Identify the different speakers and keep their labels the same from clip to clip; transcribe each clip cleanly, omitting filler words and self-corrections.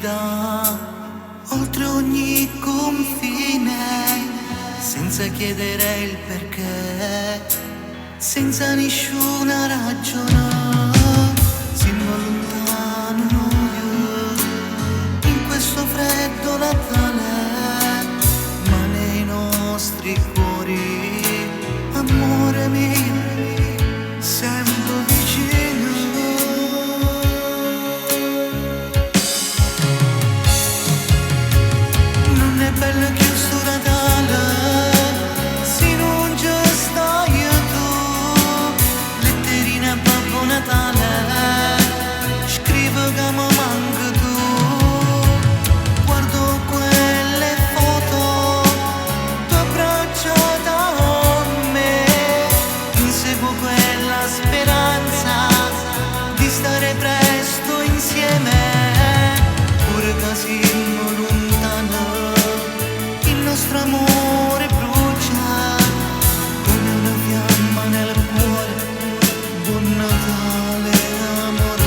Speaker 1: vita oltre ogni confine, senza chiedere il perché, senza nessuna ragione. Siamo lontano noi in questo freddo Natale, ma nei nostri cuori, amore mio, sempre vicino. Non è bello che sto Natale se non ci stai tu, letterina a Babbo Natale, scrivo che mi manca tu. Guardo quelle foto, tue braccia da me, inseguo quella speranza di stare presto insieme, pure che siamo lontani, il nostro amore brucia come una fiamma nel cuore. Buon Natale, amore.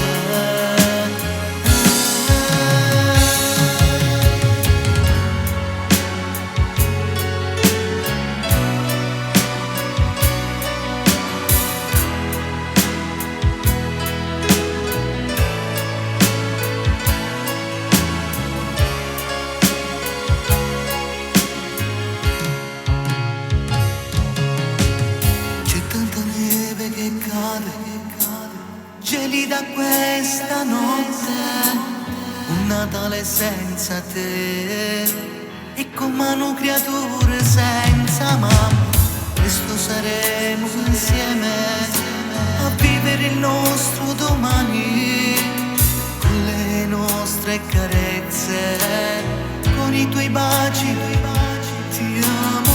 Speaker 1: C'è tanta neve che cade, gelida questa notte, un Natale senza te, e come una creatura senza mamma. Presto saremo insieme a vivere il nostro domani, con le nostre carezze, con i tuoi baci, ti amo.